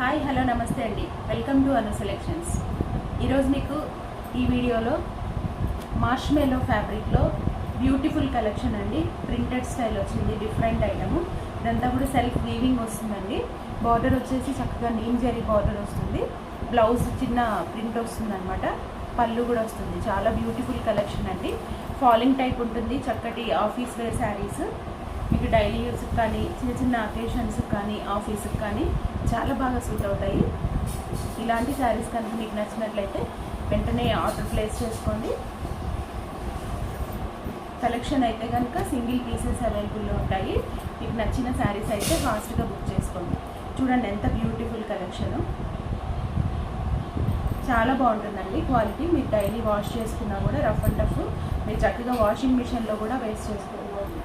Hi hello నమస్తే అండి, welcome to Anu selections. ఈరోజు మీకు ఈ వీడియోలో మార్ష్మెలో ఫ్యాబ్రిక్లో బ్యూటిఫుల్ కలెక్షన్ అండి. ప్రింటెడ్ స్టైల్ వచ్చింది, డిఫరెంట్ ఐటము. ఇదంతా కూడా సెల్ఫ్ వీవింగ్ వస్తుందండి. బార్డర్ వచ్చేసి చక్కగా నీమ్ జరీ బార్డర్ వస్తుంది. బ్లౌజ్ చిన్న ప్రింట్ వస్తుంది అనమాట. పళ్ళు కూడా వస్తుంది. చాలా బ్యూటిఫుల్ కలెక్షన్ అండి. ఫాలింగ్ టైప్ ఉంటుంది. చక్కటి ఆఫీస్ వేర్ శారీస్ మీకు డైలీ యూస్కి కానీ చిన్న చిన్న అకేషన్స్కి కానీ ఆఫీస్కి కానీ చాలా బాగా సూట్ అవుతాయి. ఇలాంటి శారీస్ కనుక మీకు నచ్చినట్లయితే వెంటనే ఆర్డర్ ప్లేస్ చేసుకోండి. కలెక్షన్ అయితే కనుక సింగిల్ పీసెస్ అవైలబుల్లో ఉంటాయి. మీకు నచ్చిన శారీస్ అయితే ఫాస్ట్గా బుక్ చేసుకోండి. చూడండి ఎంత బ్యూటిఫుల్ కలెక్షను, చాలా బాగుంటుందండి. క్వాలిటీ మీరు డైలీ వాష్ చేసుకున్నా కూడా రఫ్ అండ్ టఫ్ మీరు చక్కగా వాషింగ్ మిషన్లో కూడా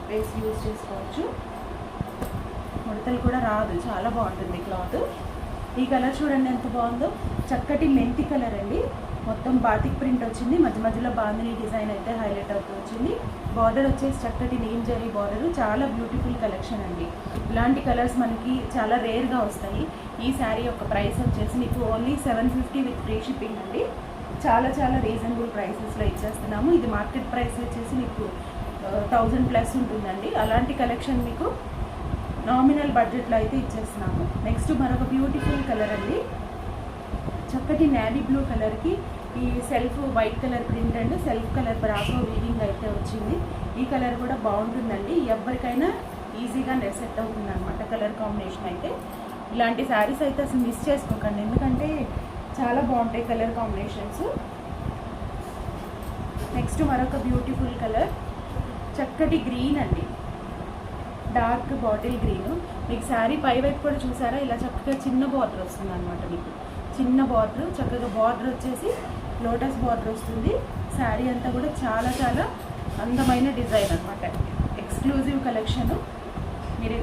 వేసి యూజ్ చేసుకోవచ్చు. ముడతలు కూడా రాదు, చాలా బాగుంటుంది క్లాత్. ఈ కలర్ చూడండి ఎంత బాగుందో, చక్కటి మెంతి కలర్ అండి. మొత్తం బాతిక్ ప్రింట్ వచ్చింది, మధ్య మధ్యలో బాందిని డిజైన్ అయితే హైలైట్ అవుతూ వచ్చింది. బార్డర్ వచ్చేసి చక్కటి నీమ్ జరీ బార్డర్, చాలా బ్యూటిఫుల్ కలెక్షన్ అండి. ఇలాంటి కలర్స్ మనకి చాలా రేర్గా వస్తాయి. ఈ శారీ యొక్క ప్రైస్ వచ్చేసి మీకు ఓన్లీ 750 విత్ ఫ్రీ షిప్పింగ్ అండి. చాలా చాలా రీజనబుల్ ప్రైసెస్లో ఇచ్చేస్తున్నాము. ఇది మార్కెట్ ప్రైస్ వచ్చేసి మీకు 1000+ ఉంటుందండి. అలాంటి కలెక్షన్ మీకు నామినల్ బడ్జెట్లో అయితే ఇచ్చేస్తున్నాము. నెక్స్ట్ మరొక బ్యూటిఫుల్ కలర్ అండి. చక్కటి నేవీ బ్లూ కలర్కి ఈ self white colour print and self colour brasso weaving అయితే వచ్చింది. ఈ కలర్ కూడా బాగుంటుందండి. ఎవరికైనా ఈజీగా సెట్ అవుతుంది అనమాట కలర్ కాంబినేషన్ అయితే. ఇలాంటి శారీస్ అయితే అసలు మిస్ చేసుకోకండి, ఎందుకంటే చాలా బాగుంటాయి కలర్ కాంబినేషన్స్. నెక్స్ట్ మరొక బ్యూటిఫుల్ కలర్ చక్కటి గ్రీన్ అండి, డార్క్ బాటిల్ గ్రీన్. మీకు శారీ పై వైపు కూడా చూసారా, ఇలా చక్కగా చిన్న బార్డర్ వస్తుంది అనమాట. మీకు చిన్న బార్డర్, చక్కగా బార్డర్ వచ్చేసి లోటస్ బార్డర్ వస్తుంది. శారీ అంతా కూడా చాలా చాలా అందమైన డిజైన్ అనమాట. Exclusive collection. మీరు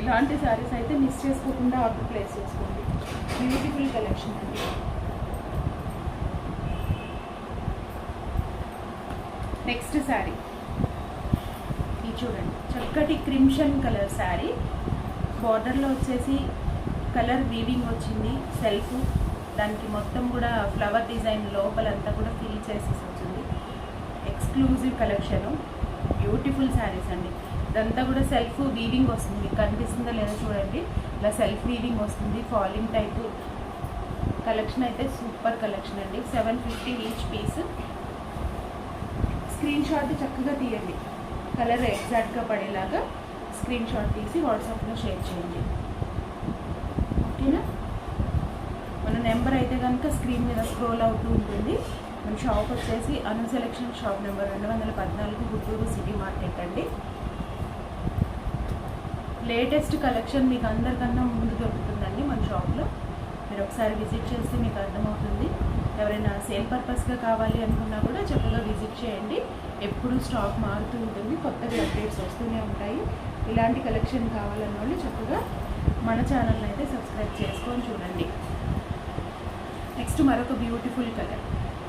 ఇలాంటి శారీస్ అయితే మిస్ చేసుకోకుండా ఆర్డర్ ప్లేస్ చేసుకోండి. బ్యూటిఫుల్ కలెక్షన్ అండి. నెక్స్ట్ శారీ చూడండి, చక్కటి క్రిమ్షన్ కలర్ శారీ. బార్డర్లో వచ్చేసి కలర్ వీవింగ్ వచ్చింది, సెల్ఫ్. దానికి మొత్తం కూడా ఫ్లవర్ డిజైన్ లోపలంతా కూడా ఫిల్ చేసేసి వచ్చింది. ఎక్స్క్లూజివ్ కలెక్షను, బ్యూటిఫుల్ శారీస్ అండి. ఇదంతా కూడా సెల్ఫ్ వీవింగ్ వస్తుంది. మీకు కనిపిస్తుందో లేదో చూడండి, ఇలా సెల్ఫ్ వీవింగ్ వస్తుంది. ఫాలింగ్ టైపు కలెక్షన్ అయితే సూపర్ కలెక్షన్ అండి. 750 ఈచ్ పీస్. స్క్రీన్ షాట్ చక్కగా తీయండి, కలర్ ఎగ్జాక్ట్గా పడేలాగా స్క్రీన్ షాట్ తీసి వాట్సాప్లో షేర్ చేయండి, ఓకేనా. మన నెంబర్ అయితే కనుక స్క్రీన్ మీద స్క్రోల్ అవుతూ ఉంటుంది. మన షాప్ వచ్చేసి Anu selection, shop number 214, Guntur city market అండి. లేటెస్ట్ కలెక్షన్ మీకు అందరికన్నా ముందు దొరుకుతుందండి మన షాప్లో. మీరు ఒకసారి విజిట్ చేస్తే మీకు అర్థమవుతుంది. ఎవరైనా సేల్ పర్పస్గా కావాలి అనుకున్నా కూడా చక్కగా విజిట్ చేయండి. ఎప్పుడు స్టాక్ మారుతూ ఉంటుంది, కొత్తగా అప్డేట్స్ వస్తూనే ఉంటాయి. ఇలాంటి కలెక్షన్ కావాలన్న వాళ్ళు చక్కగా మన ఛానల్ని అయితే సబ్స్క్రైబ్ చేసుకొని చూడండి. నెక్స్ట్ మరొక బ్యూటిఫుల్ కలర్.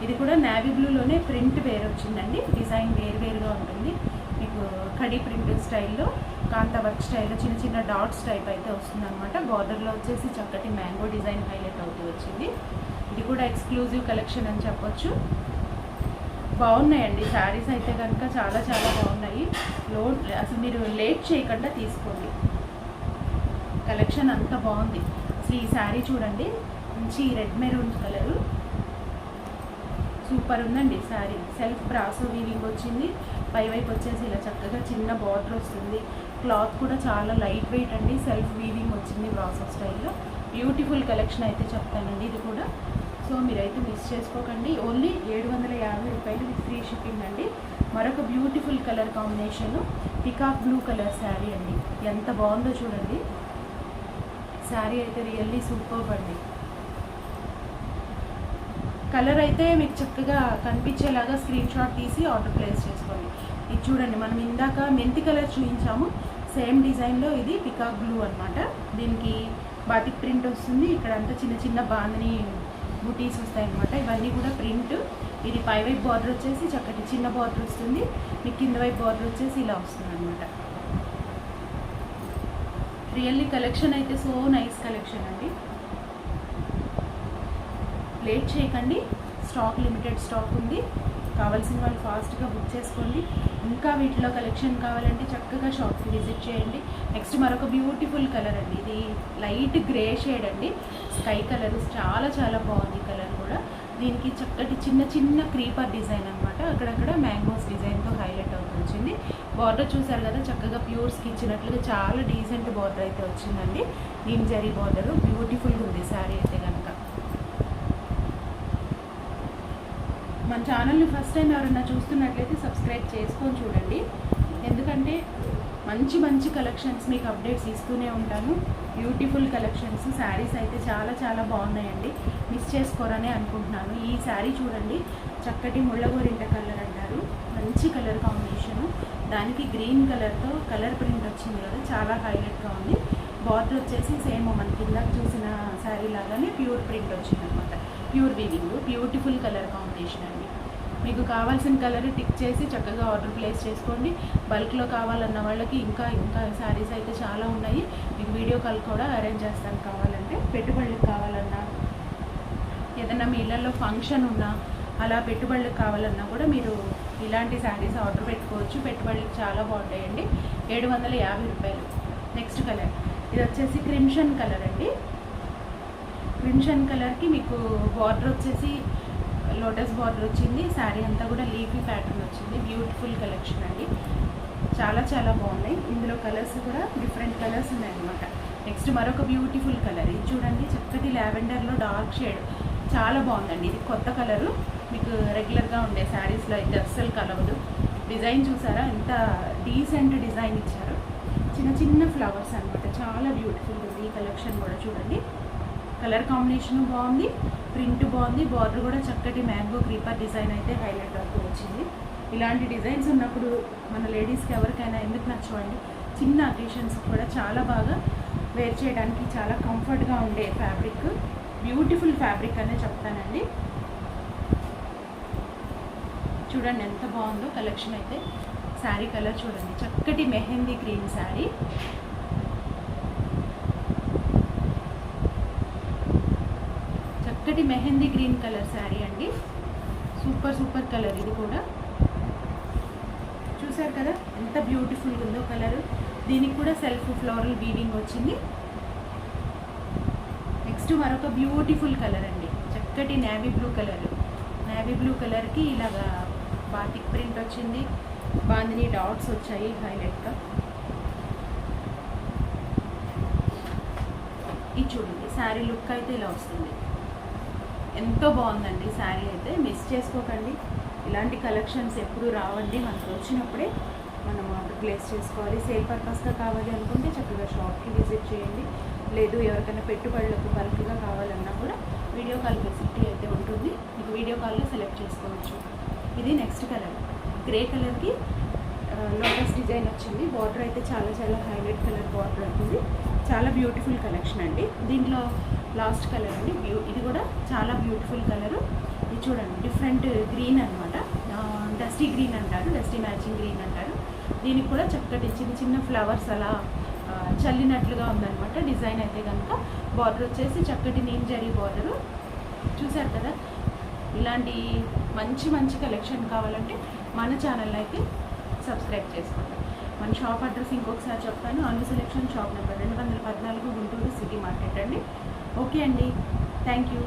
ఇది కూడా నేవీ బ్లూలోనే ప్రింట్ వేరు వచ్చిందండి. డిజైన్ వేరుగా ఉంటుంది. మీకు కడీ ప్రింట్ స్టైల్లో, కాంతా వర్క్ స్టైల్లో చిన్న చిన్న డాట్స్ టైప్ అయితే వస్తుంది అనమాట. బార్డర్లో వచ్చేసి చక్కటి మ్యాంగో డిజైన్ హైలైట్ అవుతూ వచ్చింది. ఇది కూడా ఎక్స్క్లూజివ్ కలెక్షన్ అని చెప్పొచ్చు. బాగున్నాయండి శారీస్ అయితే కనుక, చాలా చాలా బాగున్నాయి. అసలు మీరు లేట్ చేయకుండా తీసుకోండి, కలెక్షన్ అంత బాగుంది. అసలు ఈ శారీ చూడండి, మంచి రెడ్ మెరూన్ కలరు, సూపర్ ఉందండి శారీ. సెల్ఫ్ బ్రాసో వీవింగ్ వచ్చింది. పైవైపు వచ్చేసి ఇలా చక్కగా చిన్న బార్డర్ వస్తుంది. క్లాత్ కూడా చాలా లైట్ వెయిట్ అండి. సెల్ఫ్ వీవింగ్ వచ్చింది బ్రాసో స్టైల్లో. బ్యూటిఫుల్ కలెక్షన్ అయితే చెప్తానండి ఇది కూడా. సో మీరైతే మిస్ చేసుకోకండి. ఓన్లీ 750 రూపాయలు విత్ ఫ్రీ షిప్పింగ్ అండి. మరొక beautiful colour combination peacock blue colour sari అండి. ఎంత బాగుందో చూడండి, శారీ అయితే రియల్లీ సూపర్బ్ అండి. కలర్ అయితే మీకు చక్కగా కనిపించేలాగా స్క్రీన్ షాట్ తీసి ఆర్డర్ ప్లేస్ చేసుకోండి. ఇది చూడండి, మనం ఇందాక మెంతి కలర్ చూపించాము, సేమ్ డిజైన్లో ఇది పికాక్ బ్లూ అనమాట. దీనికి బాతిక్ ప్రింట్ వస్తుంది. ఇక్కడ అంతా చిన్న చిన్న బాందిని బుటీస్ వస్తాయి అనమాట. ఇవన్నీ కూడా ప్రింట్. ఇది పై వైపు బార్డర్ వచ్చేసి చక్కటి చిన్న బార్డర్ వస్తుంది. మీకు కింద వైపు బార్డర్ వచ్చేసి ఇలా వస్తుంది అనమాట. రియల్లీ కలెక్షన్ అయితే సో నైస్ కలెక్షన్ అండి. లేట్ చేయకండి, స్టాక్ లిమిటెడ్ స్టాక్ ఉంది. కావాల్సిన వాళ్ళు ఫాస్ట్గా బుక్ చేసుకోండి. ఇంకా వీటిలో కలెక్షన్ కావాలంటే చక్కగా షాప్కి విజిట్ చేయండి. నెక్స్ట్ మరొక బ్యూటిఫుల్ కలర్ అండి, ఇది లైట్ గ్రే షేడ్ అండి, స్కై కలర్. చాలా చాలా బాగుంది కలర్ కూడా. దీనికి చక్కటి చిన్న చిన్న క్రీపర్ డిజైన్ అనమాట, అక్కడక్కడ మ్యాంగోస్ డిజైన్తో హైలైట్ అవుతూ వచ్చింది. బార్డర్ చూసారు కదా, చక్కగా ప్యూర్స్కి ఇచ్చినట్లుగా చాలా డీసెంట్ బార్డర్ అయితే వచ్చిందండి. నీమ్ జరీ బార్డర్ బ్యూటిఫుల్గా ఉంది శారీ అయితే కనుక. మన ఛానల్ని ఫస్ట్ టైం ఎవరన్నా చూస్తున్నట్లయితే సబ్స్క్రైబ్ చేసుకొని చూడండి, ఎందుకంటే మంచి మంచి కలెక్షన్స్ మీకు అప్డేట్స్ ఇస్తూనే ఉంటాను. బ్యూటిఫుల్ కలెక్షన్స్, శారీస్ అయితే చాలా చాలా బాగున్నాయండి, మిస్ చేసుకోరనే అనుకుంటున్నాను. ఈ శారీ చూడండి, చక్కటి ముళ్ళగోరింట కలర్ అంటారు, మంచి కలర్ కాంబినేషను. దానికి గ్రీన్ కలర్తో కలర్ ప్రింట్ వచ్చింది కదా, చాలా హైలైట్గా ఉంది. బార్డర్ వచ్చేసి సేమ్ మన కింద చూసిన శారీ లాగానే ప్యూర్ ప్రింట్ వచ్చింది అనమాట, pure weaving. Beautiful colour combination అండి. మీకు కావాల్సిన కలర్ టిక్ చేసి చక్కగా ఆర్డర్ ప్లేస్ చేసుకోండి. బల్క్లో కావాలన్న వాళ్ళకి ఇంకా ఇంకా శారీస్ అయితే చాలా ఉన్నాయి. మీకు వీడియో కాల్ కూడా అరేంజ్ చేస్తాను కావాలంటే. పెట్టుబడులకు కావాలన్నా, ఏదైనా మీ ఇళ్ళల్లో ఫంక్షన్ ఉన్నా, అలా పెట్టుబడులకు కావాలన్నా కూడా మీరు ఇలాంటి శారీస్ ఆర్డర్ పెట్టుకోవచ్చు. పెట్టుబడులకు చాలా బాగుంటాయండి. 750 రూపాయలు. నెక్స్ట్ కలర్ ఇది వచ్చేసి క్రిమ్షన్ కలర్ అండి. క్రిమ్షన్ కలర్కి మీకు బార్డర్ వచ్చేసి లోటస్ బార్డర్ వచ్చింది. శారీ అంతా కూడా లీఫీ ప్యాటర్న్ వచ్చింది. బ్యూటిఫుల్ కలెక్షన్ అండి, చాలా చాలా బాగున్నాయి. ఇందులో కలర్స్ కూడా డిఫరెంట్ కలర్స్ ఉన్నాయన్నమాట. నెక్స్ట్ మరొక బ్యూటిఫుల్ కలర్, ఇది చూడండి, చక్కటి లావెండర్లో డార్క్ షేడ్, చాలా బాగుందండి. ఇది కొత్త కలరు, మీకు రెగ్యులర్గా ఉండే శారీస్లో అయితే అస్సలు కలవదు. డిజైన్ చూసారా, ఎంత డీసెంట్ డిజైన్ ఇచ్చారు, చిన్న చిన్న ఫ్లవర్స్ అనమాట, చాలా బ్యూటిఫుల్ ఉంది. ఈ కలెక్షన్ కూడా చూడండి, కలర్ కాంబినేషన్ బాగుంది, ప్రింట్ బాగుంది, బార్డర్ కూడా చక్కటి మ్యాంగో క్రీపర్ డిజైన్ అయితే హైలైట్ అవుతూ వచ్చింది. ఇలాంటి డిజైన్స్ ఉన్నప్పుడు మన లేడీస్కి ఎవరికైనా ఎందుకు నచ్చవండి, చిన్న అకేషన్స్ కూడా చాలా బాగా వేర్ చేయడానికి చాలా కంఫర్ట్గా ఉండే ఫ్యాబ్రిక్, బ్యూటిఫుల్ ఫ్యాబ్రిక్ అనే చెప్తానండి. చూడండి ఎంత బాగుందో కలెక్షన్ అయితే. శారీ కలర్ చూడండి, చక్కటి మెహందీ గ్రీన్ శారీ, చక్కటి మెహందీ గ్రీన్ కలర్ శారీ అండి. సూపర్ సూపర్ కలర్, ఇది కూడా చూసారు కదా ఎంత బ్యూటిఫుల్గా ఉందో కలర్. దీనికి కూడా సెల్ఫ్ ఫ్లోరల్ వీవింగ్ వచ్చింది. నెక్స్ట్ మరొక బ్యూటిఫుల్ కలర్ అండి, చక్కటి navy blue colour. Navy blue కలర్కి ఇలాగా బాటిక్ ప్రింట్ వచ్చింది, బాందిని డాట్స్ వచ్చాయి హైలైట్గా. ఇది చూడండి, శారీ లుక్ అయితే ఇలా వస్తుంది, ఎంతో బాగుందండి శారీ అయితే. మిస్ చేసుకోకండి, ఇలాంటి కలెక్షన్స్ ఎప్పుడు రావండి, మనకు వచ్చినప్పుడే మనం ఆర్డర్ ప్లేస్ చేసుకోవాలి. సేల్ పర్పస్గా కావాలి అనుకుంటే చక్కగా షాప్కి విజిట్ చేయండి. లేదు ఎవరికైనా పెట్టుబడులకు బల్క్గా కావాలన్నా కూడా వీడియో కాల్ ఫెసిలిటీ అయితే ఉంటుంది, మీకు వీడియో కాల్లో సెలెక్ట్ చేసుకోవచ్చు. ఇది నెక్స్ట్ కలర్, గ్రే కలర్కి లోటస్ డిజైన్ వచ్చింది. బార్డర్ అయితే చాలా చాలా హైలైట్ కలర్ బార్డర్ అవుతుంది, చాలా బ్యూటిఫుల్ కలెక్షన్ అండి. దీంట్లో లాస్ట్ కలర్ అండి, ఇది కూడా చాలా బ్యూటిఫుల్ కలరు. ఇది చూడండి, డిఫరెంట్ గ్రీన్ అనమాట, డస్టీ గ్రీన్ అంటారు, డస్టీ మ్యాచింగ్ గ్రీన్ అంటారు. దీనికి కూడా చక్కటి చిన్న చిన్న ఫ్లవర్స్ అలా చల్లినట్లుగా ఉందన్నమాట డిజైన్ అయితే కనుక. బార్డర్ వచ్చేసి చక్కటి నీమ్ జరీ బార్డరు, చూసారు కదా. ఇలాంటి మంచి మంచి కలెక్షన్ కావాలంటే మన ఛానల్ అయితే సబ్స్క్రైబ్ చేసుకోండి. మన షాప్ అడ్రస్ ఇంకొకసారి చెప్తాను, Anu selection, shop number 214, Guntur city market అండి. ఓకే అండి, థ్యాంక్ యూ.